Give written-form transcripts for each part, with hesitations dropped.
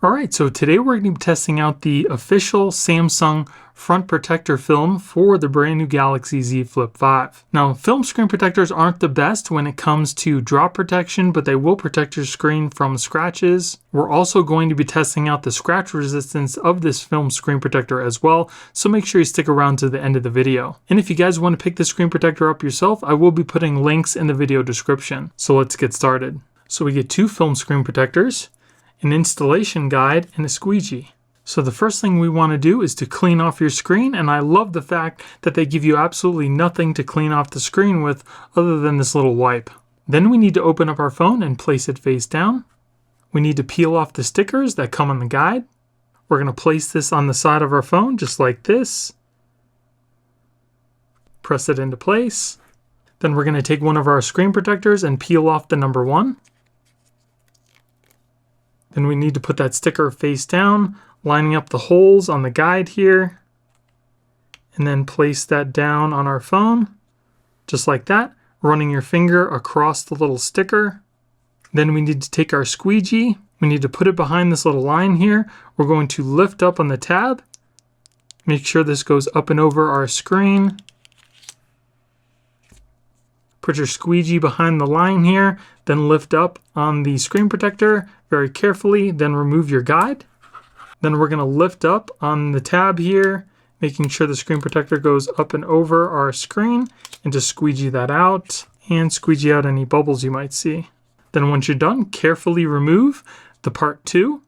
Alright, so today we're going to be testing out the official Samsung front protector film for the brand new Galaxy Z Flip 5. Now, film screen protectors aren't the best when it comes to drop protection, but they will protect your screen from scratches. We're also going to be testing out the scratch resistance of this film screen protector as well, so make sure you stick around to the end of the video. And if you guys want to pick the screen protector up yourself, I will be putting links in the video description. So let's get started. So we get two film screen protectors, an installation guide, and a squeegee. So the first thing we want to do is to clean off your screen, and I love the fact that they give you absolutely nothing to clean off the screen with other than this little wipe. Then we need to open up our phone and place it face down. We need to peel off the stickers that come on the guide. We're going to place this on the side of our phone just like this. Press it into place. Then we're going to take one of our screen protectors and peel off the number 1. Then we need to put that sticker face down, lining up the holes on the guide here, and then place that down on our phone, just like that, running your finger across the little sticker. Then we need to take our squeegee. We need to put it behind this little line here. We're going to lift up on the tab. Make sure this goes up and over our screen. Put your squeegee behind the line here, then lift up on the screen protector very carefully, then remove your guide. Then we're going to lift up on the tab here, making sure the screen protector goes up and over our screen, and just squeegee that out and squeegee out any bubbles you might see. Then once you're done, carefully remove the part 2.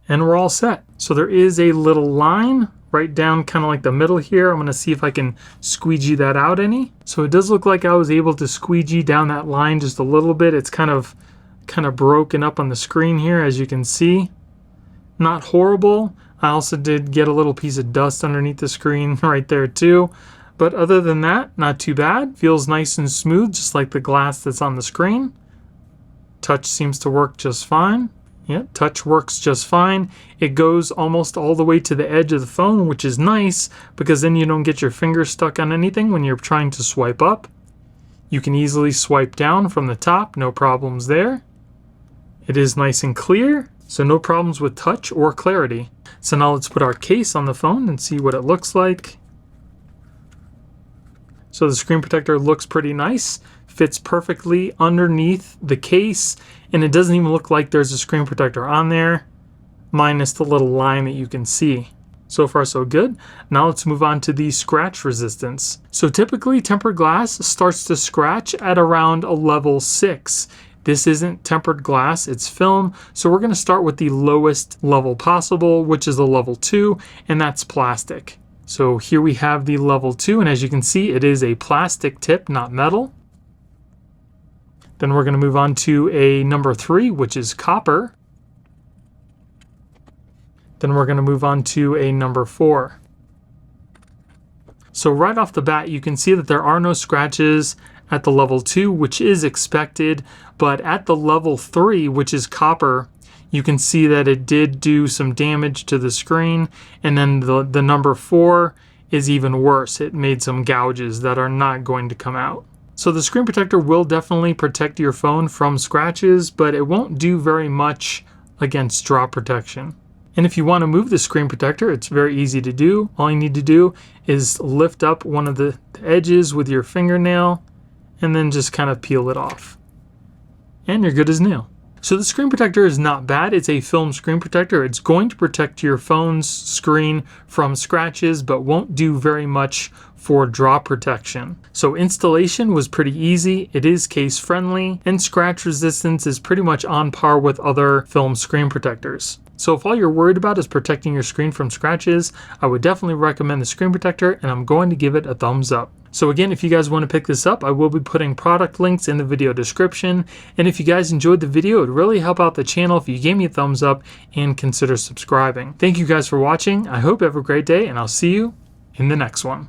And we're all set. So there is a little line right down kind of like the middle here. I'm going to see if I can squeegee that out any. So it does look like I was able to squeegee down that line just a little bit. It's kind of broken up on the screen here, as you can see. Not horrible. I also did get a little piece of dust underneath the screen right there too. But other than that, not too bad. Feels nice and smooth, just like the glass that's on the screen. Touch seems to work just fine. Yeah, touch works just fine. It goes almost all the way to the edge of the phone, which is nice because then you don't get your finger stuck on anything when you're trying to swipe up. You can easily swipe down from the top, no problems there. It is nice and clear, so no problems with touch or clarity. So now let's put our case on the phone and see what it looks like. So the screen protector looks pretty nice, fits perfectly underneath the case, and it doesn't even look like there's a screen protector on there, minus the little line that you can see. So far so good. Now let's move on to the scratch resistance. So typically tempered glass starts to scratch at around a level 6. This isn't tempered glass, it's film, so we're going to start with the lowest level possible, which is a level 2, and that's plastic. So here we have the level 2, and as you can see, it is a plastic tip, not metal. Then we're going to move on to a number 3, which is copper. Then we're going to move on to a number 4. So right off the bat, you can see that there are no scratches at the level 2, which is expected, but at the level 3, which is copper, you can see that it did do some damage to the screen, and then the number 4 is even worse. It made some gouges that are not going to come out. So the screen protector will definitely protect your phone from scratches, but it won't do very much against drop protection. And if you want to move the screen protector, it's very easy to do. All you need to do is lift up one of the edges with your fingernail and then just kind of peel it off. And you're good as new. So the screen protector is not bad. It's a film screen protector. It's going to protect your phone's screen from scratches, but won't do very much for drop protection. So installation was pretty easy. It is case friendly, and scratch resistance is pretty much on par with other film screen protectors. So if all you're worried about is protecting your screen from scratches, I would definitely recommend the screen protector, and I'm going to give it a thumbs up. So again, if you guys want to pick this up, I will be putting product links in the video description. And if you guys enjoyed the video, it would really help out the channel if you gave me a thumbs up and consider subscribing. Thank you guys for watching. I hope you have a great day, and I'll see you in the next one.